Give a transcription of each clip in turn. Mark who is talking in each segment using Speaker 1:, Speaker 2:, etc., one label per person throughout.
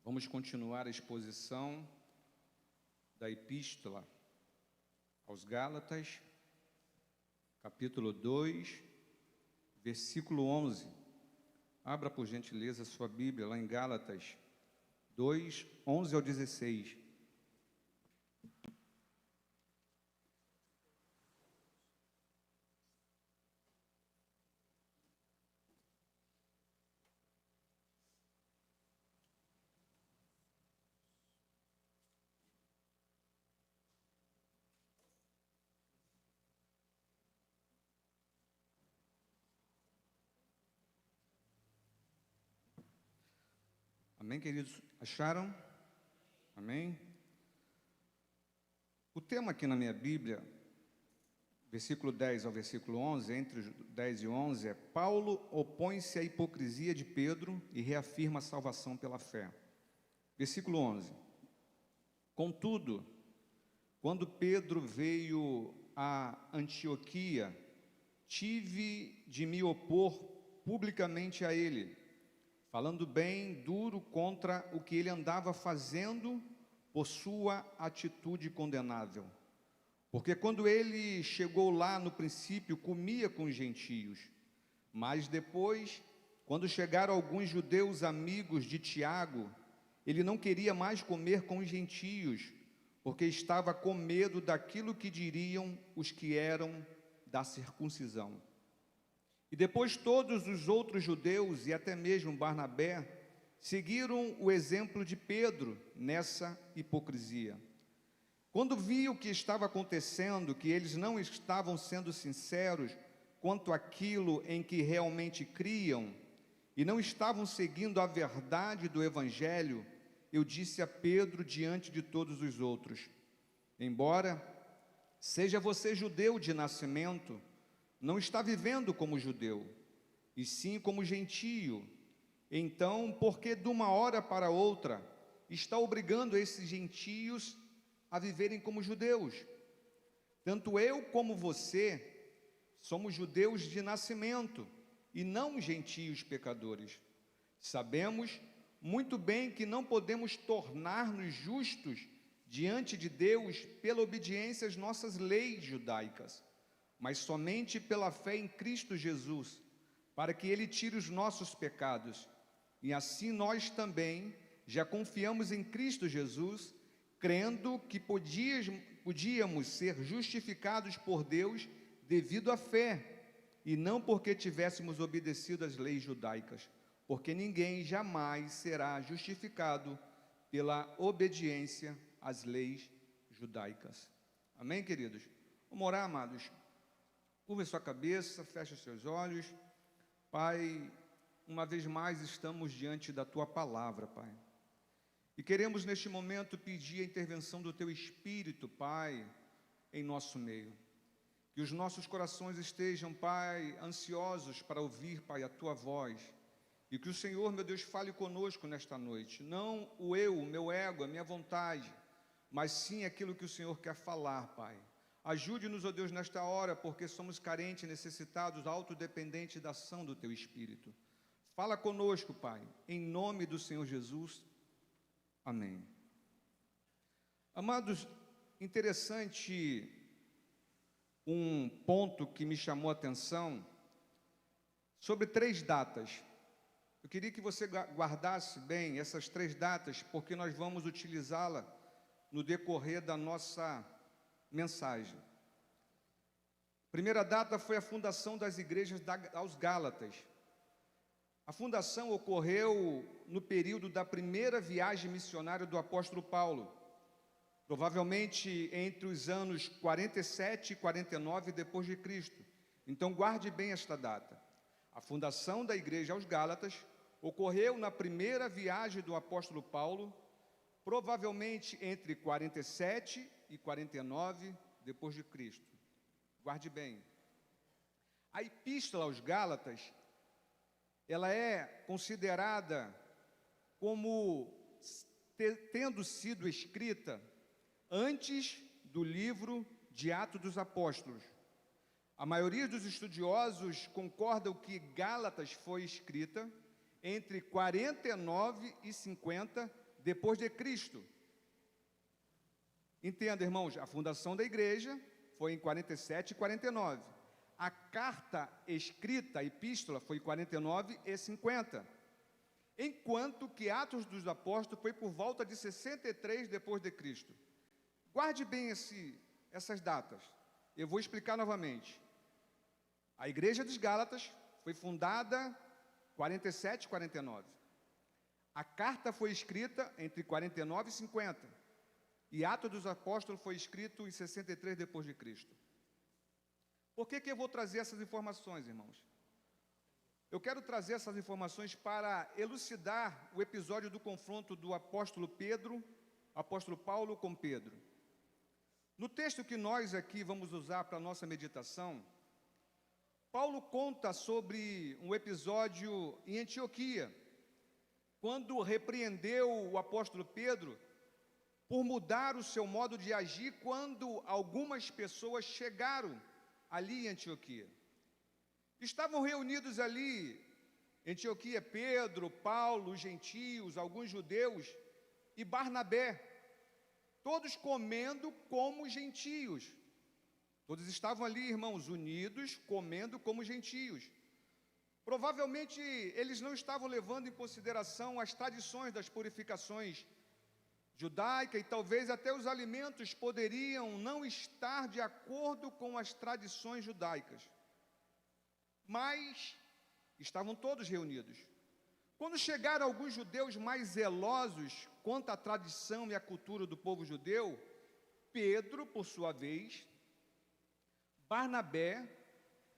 Speaker 1: Vamos continuar a exposição da Epístola aos Gálatas, capítulo 2, versículo 11. Abra, por gentileza, sua Bíblia lá em Gálatas 2, 11 ao 16. Amém, queridos? Acharam? Amém? O tema aqui na minha Bíblia, versículo 10 ao versículo 11, entre os 10 e 11, é: Paulo opõe-se à hipocrisia de Pedro e reafirma a salvação pela fé. Versículo 11: Contudo, quando Pedro veio a Antioquia, tive de me opor publicamente a ele, falando bem duro contra o que ele andava fazendo por sua atitude condenável. Porque quando ele chegou lá no princípio, comia com os gentios, mas depois, quando chegaram alguns judeus amigos de Tiago, ele não queria mais comer com os gentios, porque estava com medo daquilo que diriam os que eram da circuncisão. E depois todos os outros judeus e até mesmo Barnabé seguiram o exemplo de Pedro nessa hipocrisia. Quando viu o que estava acontecendo, que eles não estavam sendo sinceros quanto àquilo em que realmente criam e não estavam seguindo a verdade do Evangelho, eu disse a Pedro diante de todos os outros: embora seja você judeu de nascimento, não está vivendo como judeu, e sim como gentio. Então, por que de uma hora para outra está obrigando esses gentios a viverem como judeus? Tanto eu como você somos judeus de nascimento e não gentios pecadores. Sabemos muito bem que não podemos tornar-nos justos diante de Deus pela obediência às nossas leis judaicas, mas somente pela fé em Cristo Jesus, para que Ele tire os nossos pecados. E assim nós também já confiamos em Cristo Jesus, crendo que podíamos ser justificados por Deus devido à fé, e não porque tivéssemos obedecido às leis judaicas, porque ninguém jamais será justificado pela obediência às leis judaicas. Amém, queridos? Vamos orar, amados? Curva sua cabeça, feche os seus olhos. Pai, uma vez mais estamos diante da Tua palavra, Pai. E queremos neste momento pedir a intervenção do Teu Espírito, Pai, em nosso meio. Que os nossos corações estejam, Pai, ansiosos para ouvir, Pai, a Tua voz. E que o Senhor, meu Deus, fale conosco nesta noite. Não o eu, o meu ego, a minha vontade, mas sim aquilo que o Senhor quer falar, Pai. Ajude-nos, ó Deus, nesta hora, porque somos carentes, necessitados, autodependentes da ação do Teu Espírito. Fala conosco, Pai, em nome do Senhor Jesus. Amém. Amados, interessante um ponto que me chamou a atenção sobre 3 datas. Eu queria que você guardasse bem essas 3 datas, porque nós vamos utilizá-la no decorrer da nossa mensagem. A primeira data foi a fundação das igrejas aos Gálatas. A fundação ocorreu no período da primeira viagem missionária do apóstolo Paulo, provavelmente entre os anos 47 e 49 depois de Cristo. Então guarde bem esta data. A fundação da igreja aos Gálatas ocorreu na primeira viagem do apóstolo Paulo, provavelmente entre 47 e 49 depois de Cristo. Guarde bem. A Epístola aos Gálatas, ela é considerada como tendo sido escrita antes do livro de Atos dos Apóstolos. A maioria dos estudiosos concordam que Gálatas foi escrita entre 49 e 50 depois de Cristo. Entenda, irmãos, a fundação da igreja foi em 47 e 49. A carta escrita, a epístola, foi em 49 e 50. Enquanto que Atos dos Apóstolos foi por volta de 63 depois de Cristo. Guarde bem essas datas. Eu vou explicar novamente. A igreja dos Gálatas foi fundada 47 e 49. A carta foi escrita entre 49 e 50. E Atos dos Apóstolos foi escrito em 63 depois de Cristo. Por que eu vou trazer essas informações, irmãos? Eu quero trazer essas informações para elucidar o episódio do confronto do apóstolo Paulo com Pedro. No texto que nós aqui vamos usar para a nossa meditação, Paulo conta sobre um episódio em Antioquia, quando repreendeu o apóstolo Pedro por mudar o seu modo de agir quando algumas pessoas chegaram ali em Antioquia. Estavam reunidos ali em Antioquia Pedro, Paulo, os gentios, alguns judeus e Barnabé, todos comendo como gentios. Todos estavam ali, irmãos, unidos, comendo como gentios. Provavelmente eles não estavam levando em consideração as tradições das purificações judaicas e talvez até os alimentos poderiam não estar de acordo com as tradições judaicas. Mas estavam todos reunidos. Quando chegaram alguns judeus mais zelosos quanto à tradição e à cultura do povo judeu, Pedro, por sua vez, Barnabé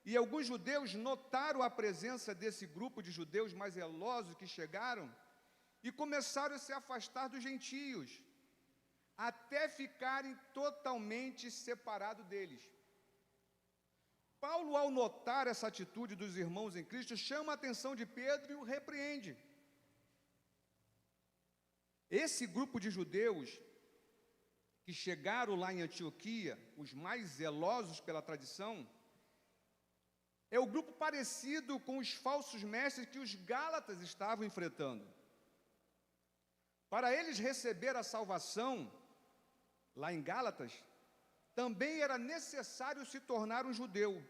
Speaker 1: e alguns judeus notaram a presença desse grupo de judeus mais zelosos que chegaram e começaram a se afastar dos gentios, até ficarem totalmente separados deles. Paulo, ao notar essa atitude dos irmãos em Cristo, chama a atenção de Pedro e o repreende. Esse grupo de judeus que chegaram lá em Antioquia, os mais zelosos pela tradição, é o grupo parecido com os falsos mestres que os gálatas estavam enfrentando. Para eles receber a salvação, lá em Gálatas, também era necessário se tornar um judeu.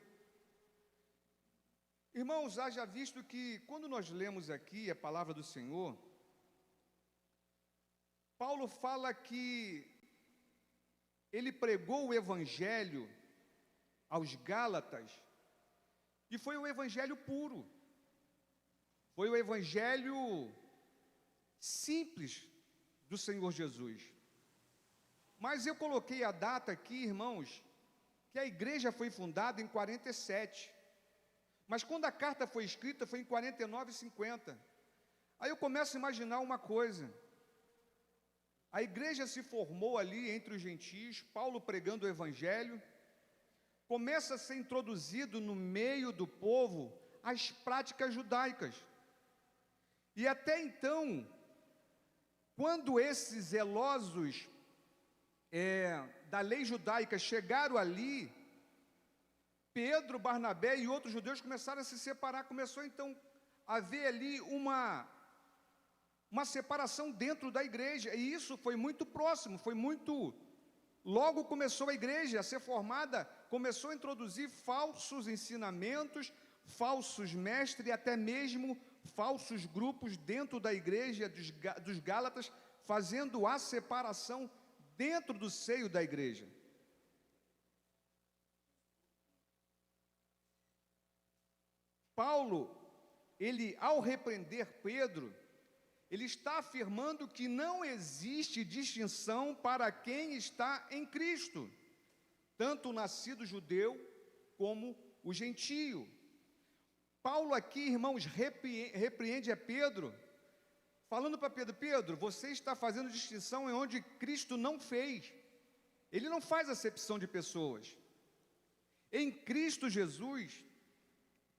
Speaker 1: Irmãos, haja visto que quando nós lemos aqui a palavra do Senhor, Paulo fala que ele pregou o evangelho aos Gálatas, e foi o evangelho puro, foi o evangelho simples do Senhor Jesus. Mas eu coloquei a data aqui, irmãos, que a igreja foi fundada em 47, mas quando a carta foi escrita foi em 49 e 50. Aí eu começo a imaginar uma coisa: a igreja se formou ali entre os gentios, Paulo pregando o evangelho, começa a ser introduzido no meio do povo as práticas judaicas. E até então, quando esses zelosos da lei judaica chegaram ali, Pedro, Barnabé e outros judeus começaram a se separar. Começou então a haver ali uma separação dentro da igreja, e isso foi muito próximo, logo começou a igreja a ser formada, começou a introduzir falsos ensinamentos, falsos mestres e até mesmo falsos grupos dentro da igreja dos Gálatas, fazendo a separação dentro do seio da igreja. Paulo, ele ao repreender Pedro, ele está afirmando que não existe distinção para quem está em Cristo, tanto o nascido judeu como o gentio. Paulo aqui, irmãos, repreende a Pedro, falando para Pedro: Pedro, você está fazendo distinção em onde Cristo não fez. Ele não faz acepção de pessoas. Em Cristo Jesus,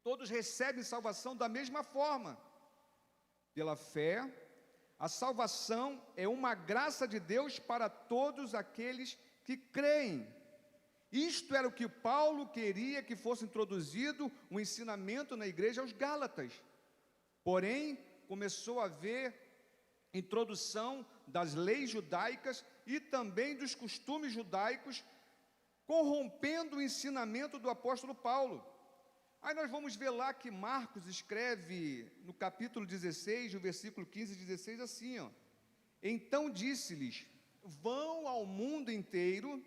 Speaker 1: todos recebem salvação da mesma forma. Pela fé, a salvação é uma graça de Deus para todos aqueles que creem. Isto era o que Paulo queria que fosse introduzido, um ensinamento na igreja aos Gálatas. Porém, começou a haver introdução das leis judaicas e também dos costumes judaicos, corrompendo o ensinamento do apóstolo Paulo. Aí nós vamos ver lá que Marcos escreve no capítulo 16, no versículo 15 e 16, assim, ó: então disse-lhes: vão ao mundo inteiro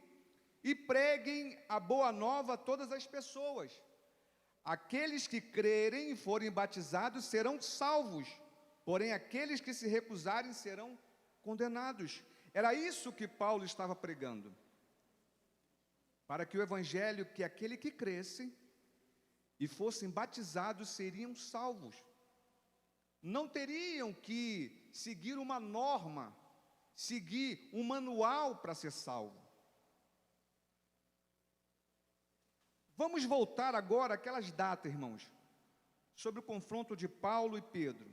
Speaker 1: e preguem a boa nova a todas as pessoas. Aqueles que crerem e forem batizados serão salvos, porém aqueles que se recusarem serão condenados. Era isso que Paulo estava pregando, para que o evangelho, que aquele que cresce e fossem batizados seriam salvos. Não teriam que seguir uma norma, seguir um manual para ser salvo. Vamos voltar agora àquelas datas, irmãos, sobre o confronto de Paulo e Pedro,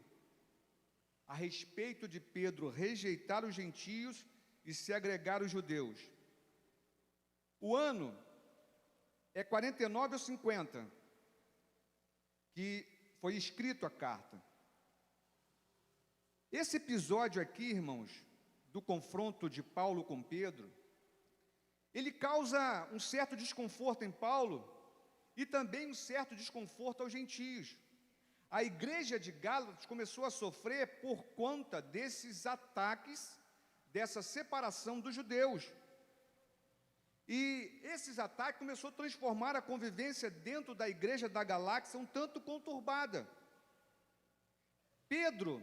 Speaker 1: a respeito de Pedro rejeitar os gentios e se agregar aos judeus. O ano é 49 ou 50, que foi escrito a carta. Esse episódio aqui, irmãos, do confronto de Paulo com Pedro, ele causa um certo desconforto em Paulo e também um certo desconforto aos gentios. A igreja de Gálatas começou a sofrer por conta desses ataques, dessa separação dos judeus. E esses ataques começaram a transformar a convivência dentro da igreja da Galáxia um tanto conturbada. Pedro,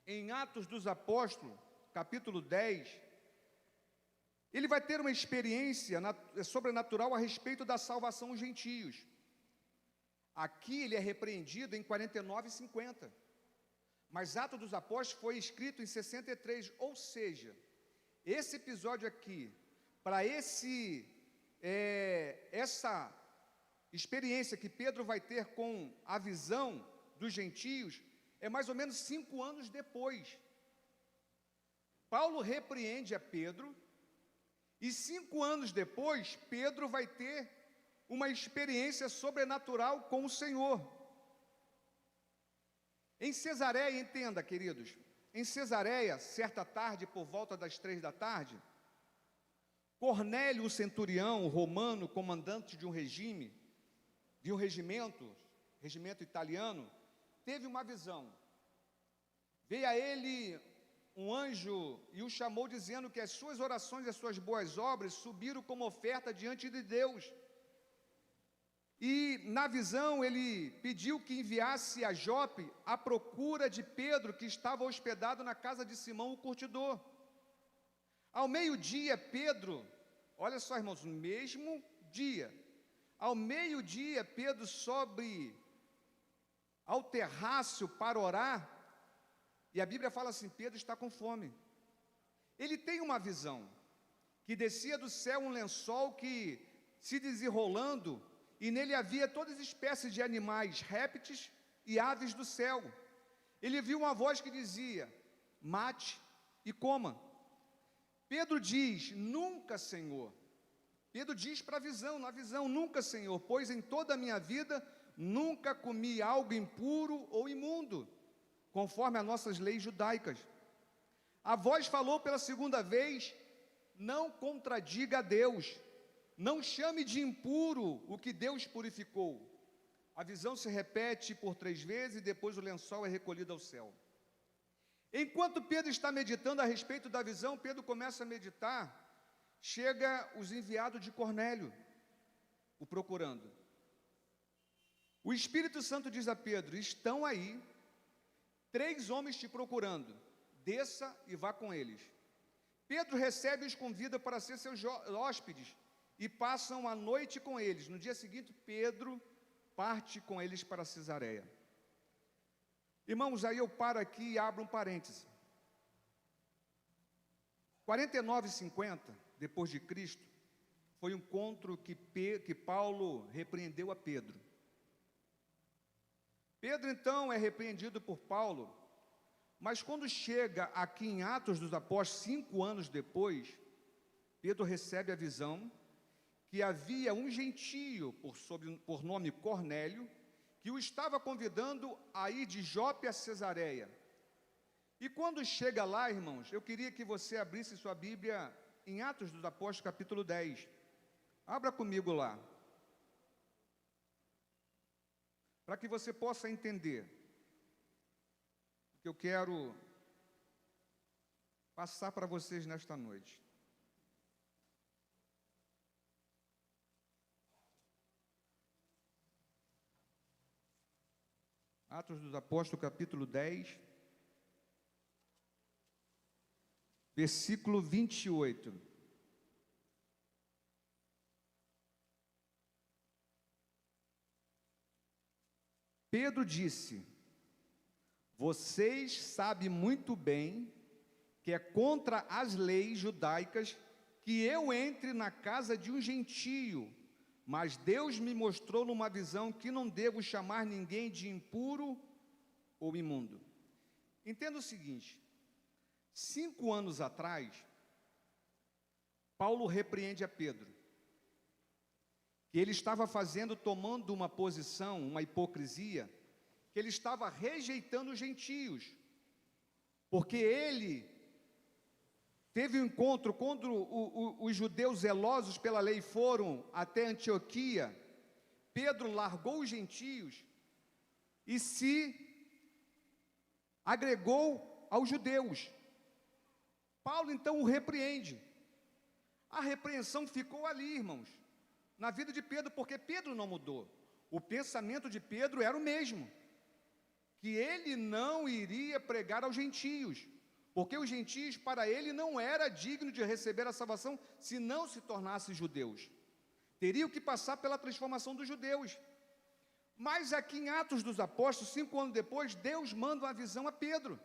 Speaker 1: em Atos dos Apóstolos, capítulo 10, ele vai ter uma experiência sobrenatural a respeito da salvação aos gentios. Aqui ele é repreendido em 49 e 50. Mas Atos dos Apóstolos foi escrito em 63, ou seja, esse episódio aqui, para essa experiência que Pedro vai ter com a visão dos gentios, é mais ou menos 5 anos depois. Paulo repreende a Pedro, e 5 anos depois, Pedro vai ter uma experiência sobrenatural com o Senhor. Em Cesareia, entenda, queridos, em Cesareia, certa tarde, por volta das 3 da tarde, Cornélio, o centurião romano, comandante de um regimento italiano, teve uma visão. Veio a ele um anjo e o chamou dizendo que as suas orações e as suas boas obras subiram como oferta diante de Deus. E na visão ele pediu que enviasse a Jope à procura de Pedro, que estava hospedado na casa de Simão o curtidor. Ao meio-dia, Pedro, olha só, irmãos, no mesmo dia, ao meio-dia, Pedro sobe ao terraço para orar, e a Bíblia fala assim: Pedro está com fome. Ele tem uma visão, que descia do céu um lençol que se desenrolando, e nele havia todas as espécies de animais, répteis e aves do céu. Ele viu uma voz que dizia: mate e coma. Pedro diz: nunca, Senhor. Pedro diz para a visão, na visão: nunca, Senhor, pois em toda a minha vida nunca comi algo impuro ou imundo, conforme as nossas leis judaicas. A voz falou pela segunda vez: não contradiga a Deus, não chame de impuro o que Deus purificou. A visão se repete por 3 vezes e depois o lençol é recolhido ao céu. Enquanto Pedro está meditando a respeito da visão, Pedro começa a meditar, chega os enviados de Cornélio, o procurando. O Espírito Santo diz a Pedro: estão aí 3 homens te procurando, desça e vá com eles. Pedro recebe e os convida para ser seus hóspedes, e passam a noite com eles. No dia seguinte, Pedro parte com eles para Cesareia. Irmãos, aí eu paro aqui e abro um parêntese. 49 e 50, depois de Cristo, foi um encontro que Paulo repreendeu a Pedro. Pedro, então, é repreendido por Paulo, mas quando chega aqui em Atos dos Apóstolos, 5 anos depois, Pedro recebe a visão que havia um gentio, por nome Cornélio, que o estava convidando a ir de Jope a Cesareia. E quando chega lá, irmãos, eu queria que você abrisse sua Bíblia em Atos dos Apóstolos, capítulo 10. Abra comigo lá, para que você possa entender o que eu quero passar para vocês nesta noite. Atos dos Apóstolos, capítulo 10, versículo 28. Pedro disse: vocês sabem muito bem que é contra as leis judaicas que eu entre na casa de um gentio, mas Deus me mostrou numa visão que não devo chamar ninguém de impuro ou imundo. Entenda o seguinte: 5 anos atrás, Paulo repreende a Pedro, que ele estava tomando uma posição, uma hipocrisia, que ele estava rejeitando os gentios, porque ele teve um encontro, quando os judeus zelosos pela lei foram até Antioquia, Pedro largou os gentios e se agregou aos judeus. Paulo então o repreende. A repreensão ficou ali, irmãos, na vida de Pedro, porque Pedro não mudou. O pensamento de Pedro era o mesmo, que ele não iria pregar aos gentios, porque os gentios para ele não era digno de receber a salvação se não se tornassem judeus. Teriam que passar pela transformação dos judeus. Mas aqui em Atos dos Apóstolos, 5 anos depois, Deus manda uma visão a Pedro.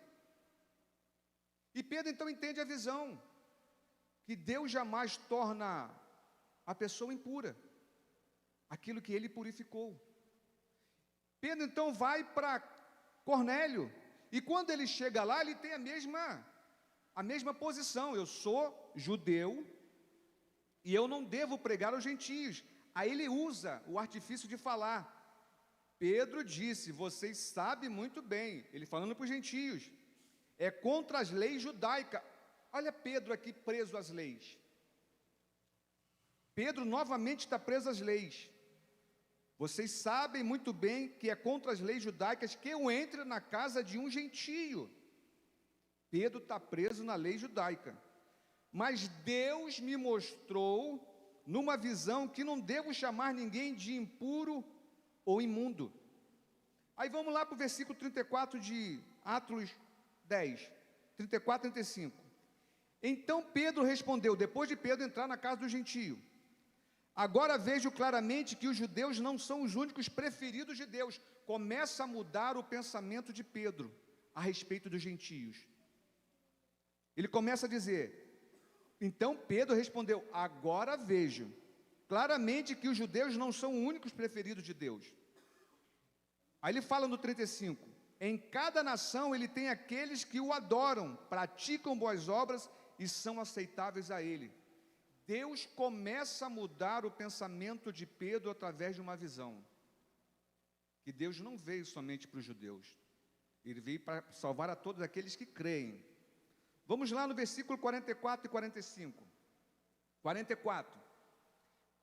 Speaker 1: E Pedro então entende a visão, que Deus jamais torna a pessoa impura, aquilo que ele purificou. Pedro então vai para Cornélio, e quando ele chega lá, ele tem a mesma posição: eu sou judeu, e eu não devo pregar aos gentios. Aí ele usa o artifício de falar. Pedro disse: vocês sabem muito bem, ele falando para os gentios, é contra as leis judaicas. Olha Pedro aqui preso às leis. Pedro novamente está preso às leis. Vocês sabem muito bem que é contra as leis judaicas que eu entre na casa de um gentio. Pedro está preso na lei judaica. Mas Deus me mostrou numa visão que não devo chamar ninguém de impuro ou imundo. Aí vamos lá para o versículo 34 de Atos 10, 34 e 35. Então Pedro respondeu, depois de Pedro entrar na casa do gentio: agora vejo claramente que os judeus não são os únicos preferidos de Deus. Começa a mudar o pensamento de Pedro a respeito dos gentios. Ele começa a dizer, então Pedro respondeu: agora vejo claramente que os judeus não são os únicos preferidos de Deus. Aí ele fala no 35, em cada nação ele tem aqueles que o adoram, praticam boas obras e são aceitáveis a ele. Deus começa a mudar o pensamento de Pedro através de uma visão. Que Deus não veio somente para os judeus. Ele veio para salvar a todos aqueles que creem. Vamos lá no versículo 44 e 45. 44.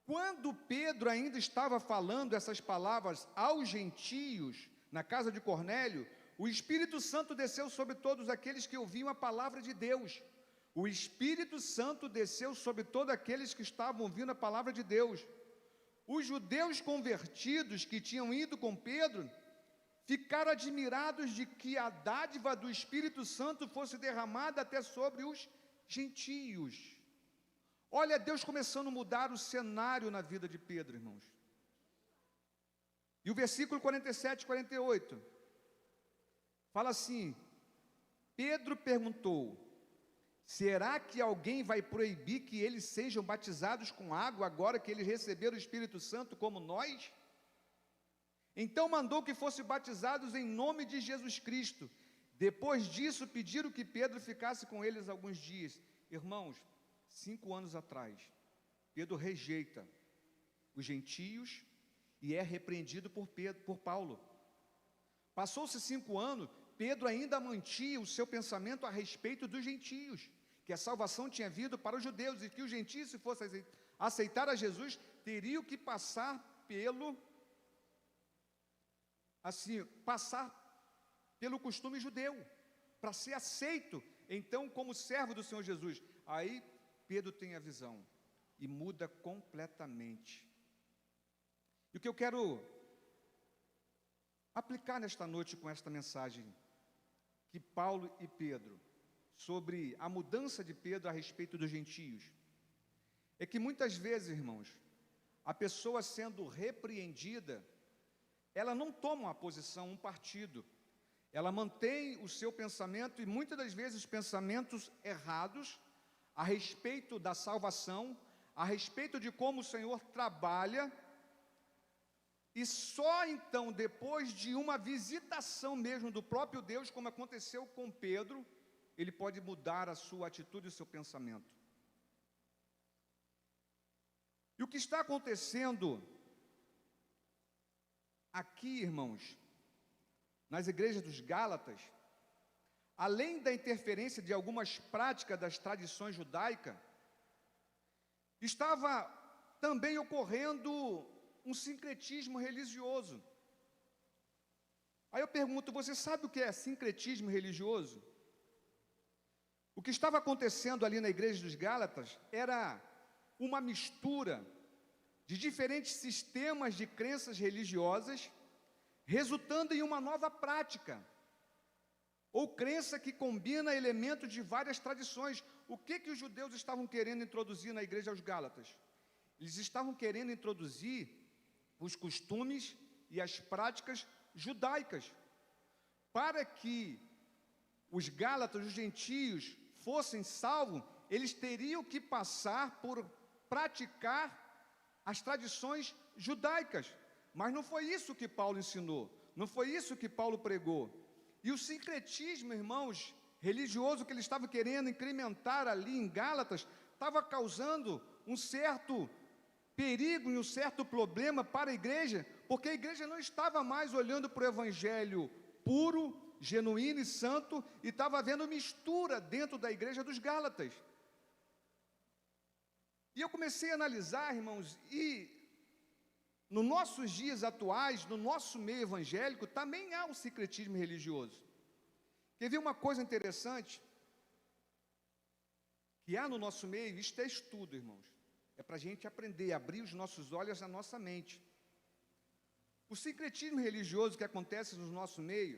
Speaker 1: Quando Pedro ainda estava falando essas palavras aos gentios, na casa de Cornélio, o Espírito Santo desceu sobre todos aqueles que ouviam a palavra de Deus. O Espírito Santo desceu sobre todos aqueles que estavam ouvindo a palavra de Deus. Os judeus convertidos que tinham ido com Pedro ficaram admirados de que a dádiva do Espírito Santo fosse derramada até sobre os gentios. Olha, Deus começando a mudar o cenário na vida de Pedro, irmãos. E o versículo 47 e 48 fala assim: Pedro perguntou: será que alguém vai proibir que eles sejam batizados com água agora que eles receberam o Espírito Santo como nós? Então mandou que fossem batizados em nome de Jesus Cristo. Depois disso pediram que Pedro ficasse com eles alguns dias. Irmãos, 5 anos atrás, Pedro rejeita os gentios e é repreendido por Paulo. Passou-se 5 anos, Pedro ainda mantinha o seu pensamento a respeito dos gentios, que a salvação tinha vindo para os judeus, e que os gentios, se fossem aceitar a Jesus, teriam que passar pelo costume judeu, para ser aceito, então, como servo do Senhor Jesus. Aí, Pedro tem a visão, e muda completamente. E o que eu quero aplicar nesta noite com esta mensagem, que Paulo e Pedro, sobre a mudança de Pedro a respeito dos gentios, é que muitas vezes, irmãos, a pessoa sendo repreendida, ela não toma uma posição, um partido, ela mantém o seu pensamento, e muitas das vezes os pensamentos errados, a respeito da salvação, a respeito de como o Senhor trabalha, e só então, depois de uma visitação mesmo do próprio Deus, como aconteceu com Pedro, ele pode mudar a sua atitude e o seu pensamento. E o que está acontecendo aqui, irmãos, nas igrejas dos Gálatas, além da interferência de algumas práticas das tradições judaicas, estava também ocorrendo um sincretismo religioso. Aí eu pergunto, você sabe o que é sincretismo religioso? O que estava acontecendo ali na igreja dos Gálatas era uma mistura de diferentes sistemas de crenças religiosas, resultando em uma nova prática, ou crença que combina elementos de várias tradições. O que os judeus estavam querendo introduzir na igreja aos Gálatas? Eles estavam querendo introduzir os costumes e as práticas judaicas, para que os Gálatas, os gentios, fossem salvos. Eles teriam que passar por praticar as tradições judaicas, mas não foi isso que Paulo ensinou, não foi isso que Paulo pregou. E o sincretismo, irmãos, religioso que ele estava querendo incrementar ali em Gálatas, estava causando um certo perigo e um certo problema para a igreja, porque a igreja não estava mais olhando para o evangelho puro, genuíno e santo, e estava havendo mistura dentro da igreja dos Gálatas. E eu comecei a analisar, irmãos, e nos nossos dias atuais, no nosso meio evangélico, também há um sincretismo religioso. Quer ver uma coisa interessante? Que há no nosso meio, isto é estudo, irmãos. É para a gente aprender, abrir os nossos olhos à nossa mente. O sincretismo religioso que acontece no nosso meio,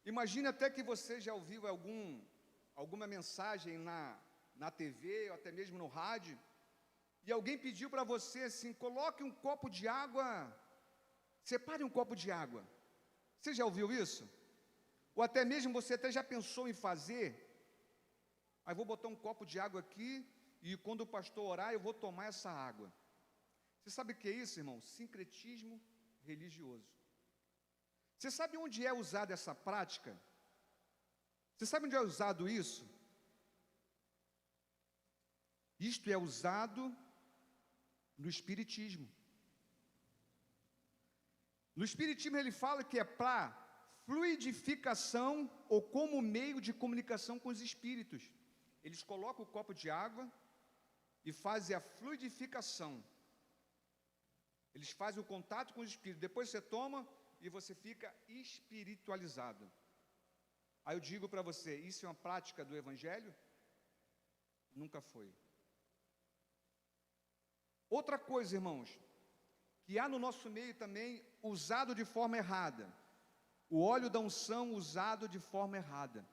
Speaker 1: imagine até que você já ouviu alguma mensagem na TV, ou até mesmo no rádio, e alguém pediu para você assim, coloque um copo de água, separe um copo de água. Você já ouviu isso? Ou até mesmo você até já pensou em fazer? Aí vou botar um copo de água aqui, e quando o pastor orar, eu vou tomar essa água. Você sabe o que é isso, irmão? Sincretismo religioso. Você sabe onde é usada essa prática? Você sabe onde é usado isso? Isto é usado no Espiritismo. No Espiritismo ele fala que é para fluidificação ou como meio de comunicação com os espíritos. Eles colocam o copo de água e fazem a fluidificação. Eles fazem o contato com os espíritos. Depois você toma e você fica espiritualizado. Aí eu digo para você, isso é uma prática do Evangelho? Nunca foi. Outra coisa, irmãos, que há no nosso meio também, usado de forma errada. O óleo da unção usado de forma errada.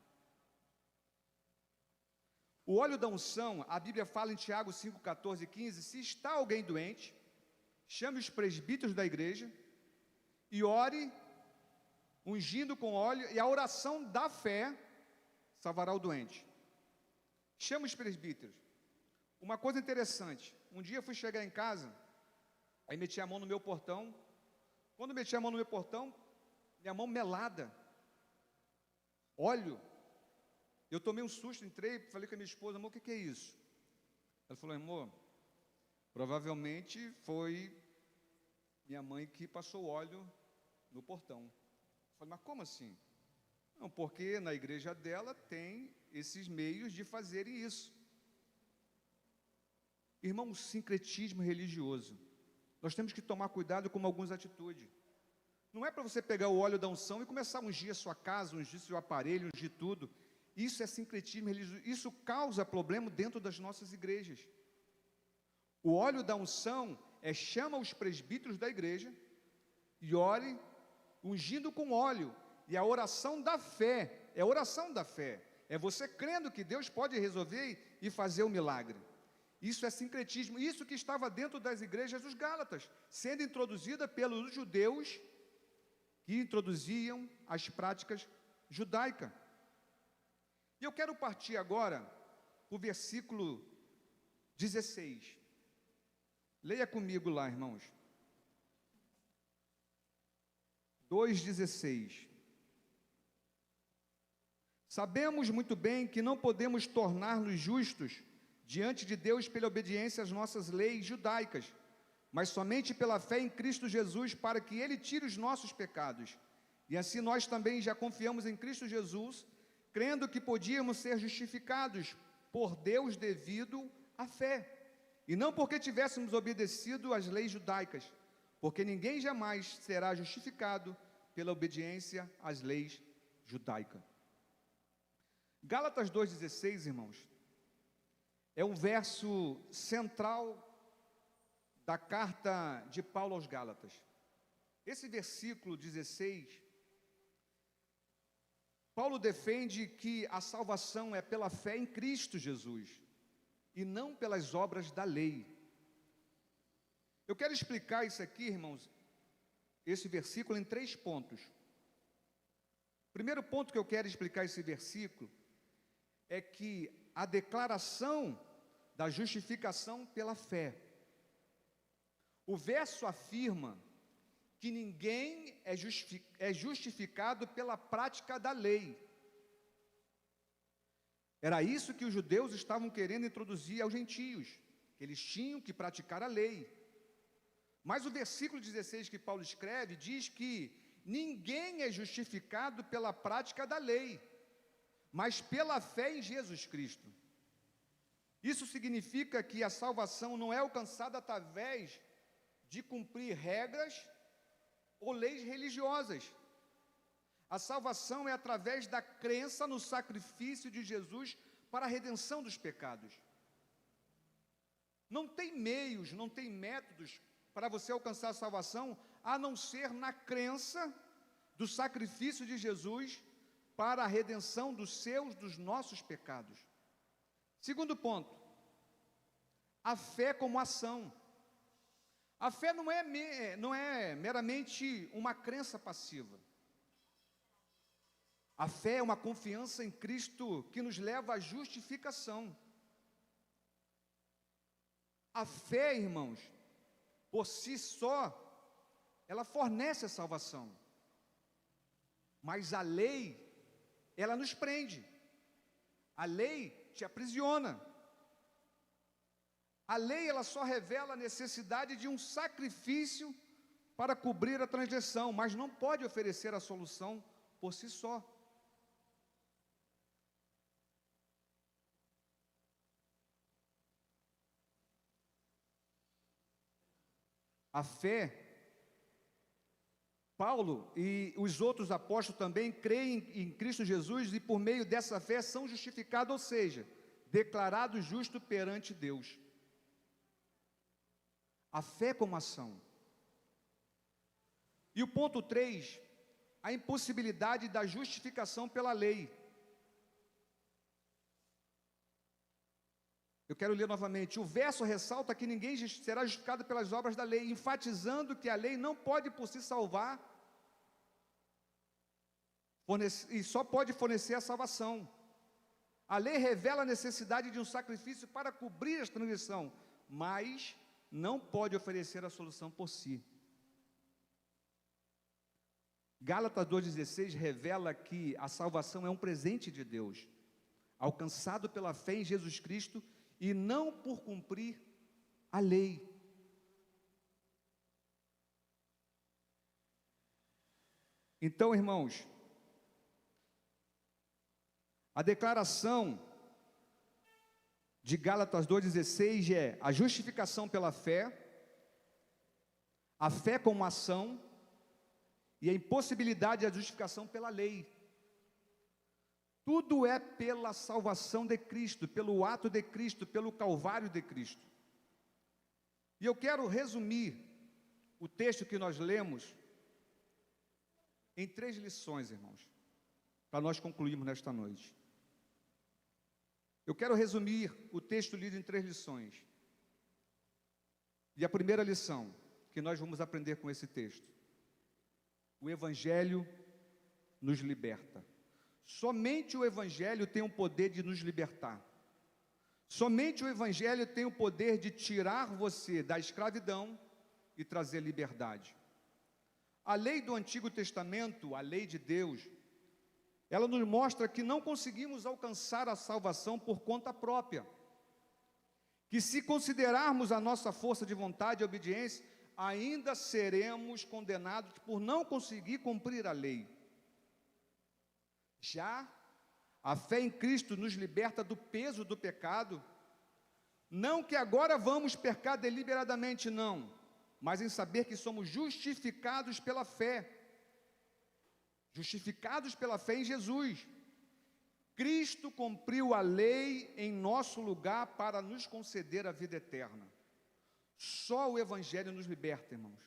Speaker 1: O óleo da unção, a Bíblia fala em Tiago 5, 14 e 15, se está alguém doente, chame os presbíteros da igreja e ore, ungindo com óleo, e a oração da fé salvará o doente. Chame os presbíteros. Uma coisa interessante, um dia eu fui chegar em casa, aí meti a mão no meu portão. Quando meti a mão no meu portão, minha mão melada, óleo. Eu tomei um susto, entrei, falei com a minha esposa, amor, o que é isso? Ela falou, amor, provavelmente foi minha mãe que passou óleo no portão. Eu falei, mas como assim? Não, porque na igreja dela tem esses meios de fazerem isso. Irmão, o sincretismo religioso. Nós temos que tomar cuidado com algumas atitudes. Não é para você pegar o óleo da unção e começar a ungir a sua casa, ungir seu aparelho, ungir tudo. Isso é sincretismo religioso. Isso causa problema dentro das nossas igrejas. O óleo da unção chama os presbíteros da igreja e ore ungindo com óleo. E a oração da fé, é a oração da fé. É você crendo que Deus pode resolver e fazer o milagre. Isso é sincretismo. Isso que estava dentro das igrejas dos Gálatas, sendo introduzida pelos judeus que introduziam as práticas judaicas. E eu quero partir agora para o versículo 16. Leia comigo lá, irmãos. 2,16. Sabemos muito bem que não podemos tornar-nos justos diante de Deus pela obediência às nossas leis judaicas, mas somente pela fé em Cristo Jesus, para que Ele tire os nossos pecados. E assim nós também já confiamos em Cristo Jesus, crendo que podíamos ser justificados por Deus devido à fé, e não porque tivéssemos obedecido às leis judaicas, porque ninguém jamais será justificado pela obediência às leis judaicas. Gálatas 2,16, irmãos, é um verso central da carta de Paulo aos Gálatas. Esse versículo 16, Paulo defende que a salvação é pela fé em Cristo Jesus, e não pelas obras da lei. Eu quero explicar isso aqui, irmãos, esse versículo em 3 pontos. O primeiro ponto que eu quero explicar esse versículo é que a declaração da justificação pela fé. O verso afirma que ninguém é justificado pela prática da lei. Era isso que os judeus estavam querendo introduzir aos gentios, que eles tinham que praticar a lei. Mas o versículo 16 que Paulo escreve diz que ninguém é justificado pela prática da lei, mas pela fé em Jesus Cristo. Isso significa que a salvação não é alcançada através de cumprir regras ou leis religiosas. A salvação é através da crença no sacrifício de Jesus para a redenção dos pecados. Não tem meios, não tem métodos para você alcançar a salvação, a não ser na crença do sacrifício de Jesus para a redenção dos nossos pecados. Segundo ponto, a fé como ação. A fé não é meramente uma crença passiva. A fé é uma confiança em Cristo que nos leva à justificação. A fé, irmãos, por si só, ela fornece a salvação. Mas a lei, ela nos prende. A lei te aprisiona. A lei, ela só revela a necessidade de um sacrifício para cobrir a transgressão, mas não pode oferecer a solução por si só. A fé, Paulo e os outros apóstolos também creem em Cristo Jesus e por meio dessa fé são justificados, ou seja, declarados justos perante Deus. A fé como ação. E o ponto 3, a impossibilidade da justificação pela lei. Eu quero ler novamente. O verso ressalta que ninguém será justificado pelas obras da lei, enfatizando que a lei não pode por si salvar, e só pode fornecer a salvação. A lei revela a necessidade de um sacrifício para cobrir a transgressão, mas não pode oferecer a solução por si. Gálatas 2,16 revela que a salvação é um presente de Deus, alcançado pela fé em Jesus Cristo, e não por cumprir a lei. Então, irmãos, A declaração de Gálatas 2,16 é a justificação pela fé, a fé como ação e a impossibilidade da justificação pela lei. Tudo é pela salvação de Cristo, pelo ato de Cristo, pelo Calvário de Cristo. E eu quero resumir o texto que nós lemos em 3 lições, irmãos, para nós concluirmos nesta noite. Eu quero resumir o texto lido em 3 lições. E a primeira lição que nós vamos aprender com esse texto: o Evangelho nos liberta. Somente o Evangelho tem o poder de nos libertar. Somente o Evangelho tem o poder de tirar você da escravidão e trazer liberdade. A lei do Antigo Testamento, a lei de Deus, ela nos mostra que não conseguimos alcançar a salvação por conta própria. Que se considerarmos a nossa força de vontade e obediência, ainda seremos condenados por não conseguir cumprir a lei. Já a fé em Cristo nos liberta do peso do pecado, não que agora vamos pecar deliberadamente, não, mas em saber que somos justificados pela fé. Justificados pela fé em Jesus. Cristo cumpriu a lei em nosso lugar para nos conceder a vida eterna. Só o Evangelho nos liberta, irmãos.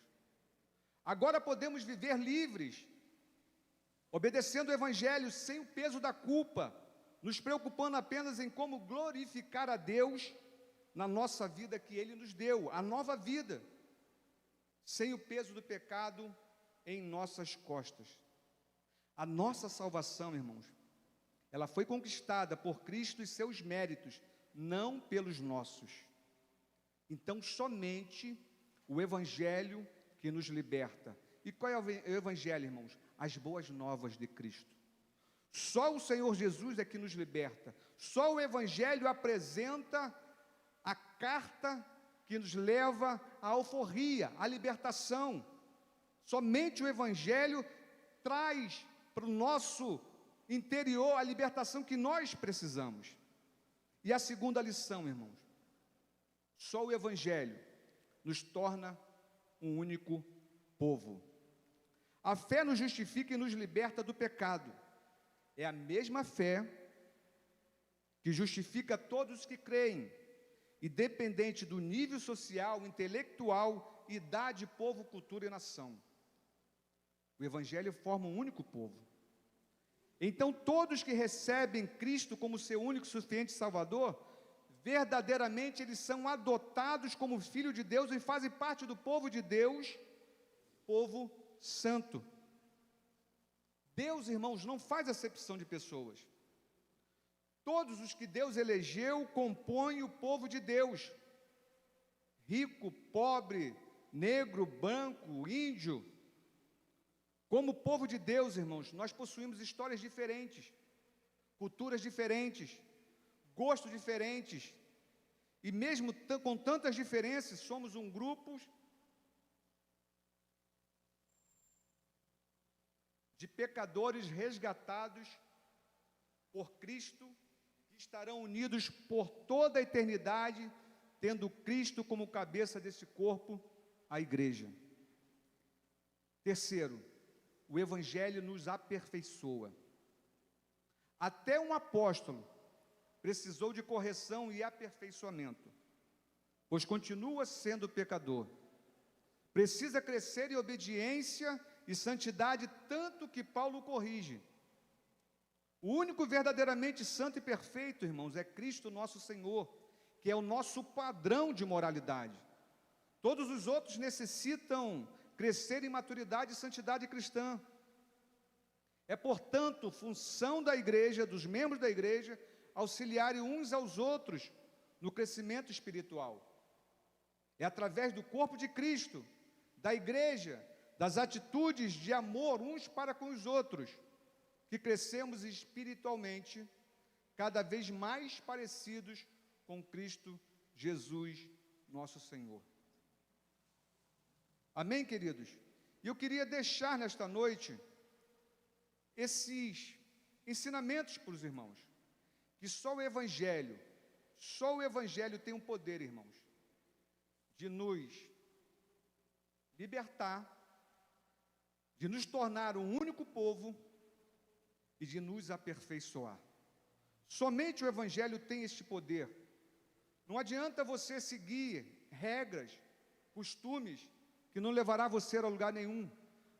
Speaker 1: Agora podemos viver livres, obedecendo o Evangelho sem o peso da culpa, nos preocupando apenas em como glorificar a Deus na nossa vida que Ele nos deu, a nova vida, sem o peso do pecado em nossas costas. A nossa salvação, irmãos, ela foi conquistada por Cristo e seus méritos, não pelos nossos. Então, somente o Evangelho que nos liberta. E qual é o Evangelho, irmãos? As boas novas de Cristo. Só o Senhor Jesus é que nos liberta. Só o Evangelho apresenta a carta que nos leva à alforria, à libertação. Somente o Evangelho traz para o nosso interior a libertação que nós precisamos. E a segunda lição, irmãos, só o Evangelho nos torna um único povo. A fé nos justifica e nos liberta do pecado. É a mesma fé que justifica todos os que creem, independente do nível social, intelectual, idade, povo, cultura e nação. O Evangelho forma um único povo. Então, todos que recebem Cristo como seu único e suficiente Salvador, verdadeiramente eles são adotados como filhos de Deus e fazem parte do povo de Deus, povo santo. Deus, irmãos, não faz acepção de pessoas. Todos os que Deus elegeu compõem o povo de Deus. Rico, pobre, negro, branco, índio. Como povo de Deus, irmãos, nós possuímos histórias diferentes, culturas diferentes, gostos diferentes, e mesmo com tantas diferenças, somos um grupo de pecadores resgatados por Cristo, que estarão unidos por toda a eternidade, tendo Cristo como cabeça desse corpo, a igreja. Terceiro, o Evangelho nos aperfeiçoa. Até um apóstolo precisou de correção e aperfeiçoamento, pois continua sendo pecador. Precisa crescer em obediência e santidade, tanto que Paulo corrige. O único verdadeiramente santo e perfeito, irmãos, é Cristo nosso Senhor, que é o nosso padrão de moralidade. Todos os outros necessitam crescer em maturidade e santidade cristã. É, portanto, função da igreja, dos membros da igreja, auxiliarem uns aos outros no crescimento espiritual. É através do corpo de Cristo, da igreja, das atitudes de amor uns para com os outros, que crescemos espiritualmente, cada vez mais parecidos com Cristo Jesus, nosso Senhor. Amém, queridos? E eu queria deixar nesta noite esses ensinamentos para os irmãos. que só o Evangelho tem um poder, irmãos, de nos libertar, de nos tornar um único povo e de nos aperfeiçoar. Somente o Evangelho tem este poder. Não adianta você seguir regras, costumes, que não levará você a lugar nenhum.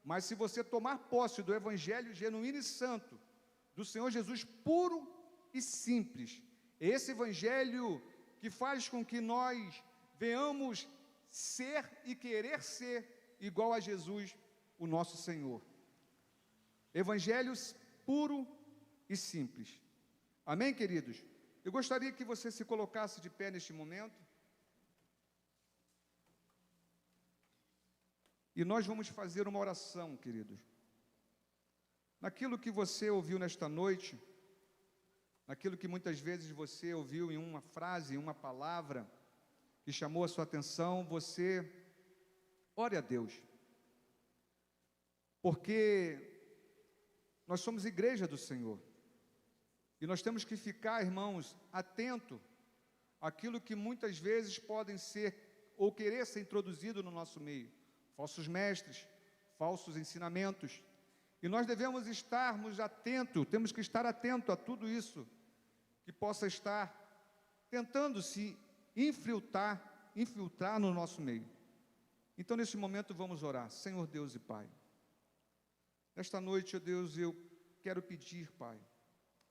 Speaker 1: Mas se você tomar posse do Evangelho genuíno e santo, do Senhor Jesus puro e simples, esse Evangelho que faz com que nós venhamos ser e querer ser igual a Jesus, o nosso Senhor. Evangelho puro e simples. Amém, queridos? Eu gostaria que você se colocasse de pé neste momento. E nós vamos fazer uma oração, queridos. Naquilo que você ouviu nesta noite, naquilo que muitas vezes você ouviu em uma frase, em uma palavra, que chamou a sua atenção, você ore a Deus. Porque nós somos igreja do Senhor. E nós temos que ficar, irmãos, atento àquilo que muitas vezes podem ser ou querer ser introduzido no nosso meio. Falsos mestres, falsos ensinamentos. E nós devemos estarmos atentos, temos que estar atento a tudo isso que possa estar tentando se infiltrar no nosso meio. Então, nesse momento, vamos orar. Senhor Deus e Pai, nesta noite, ó Deus, eu quero pedir, Pai,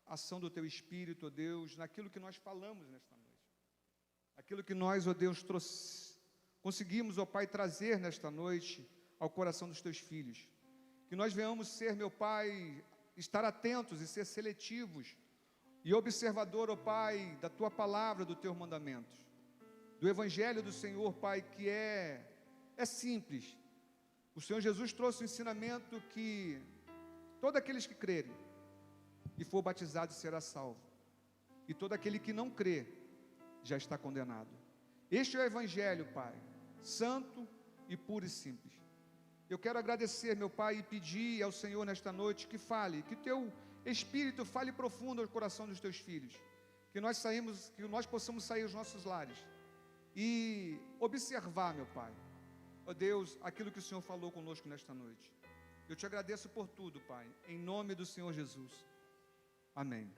Speaker 1: a ação do Teu Espírito, ó Deus, naquilo que nós falamos nesta noite. Aquilo que nós, ó Deus, conseguimos, ó Pai, trazer nesta noite ao coração dos Teus filhos. Que nós venhamos ser, meu Pai, estar atentos e ser seletivos e observador, ó Pai, da Tua palavra, dos Teus mandamentos. Do Evangelho do Senhor, Pai, que é simples. O Senhor Jesus trouxe o ensinamento que todos aqueles que crerem e for batizado será salvo. E todo aquele que não crê já está condenado. Este é o Evangelho, Pai, santo e puro e simples. Eu quero agradecer, meu Pai, e pedir ao Senhor nesta noite que fale, que Teu Espírito fale profundo ao coração dos Teus filhos. Que nós possamos sair dos nossos lares e observar, meu Pai, ó Deus, aquilo que o Senhor falou conosco nesta noite. Eu te agradeço por tudo, Pai, em nome do Senhor Jesus. Amém.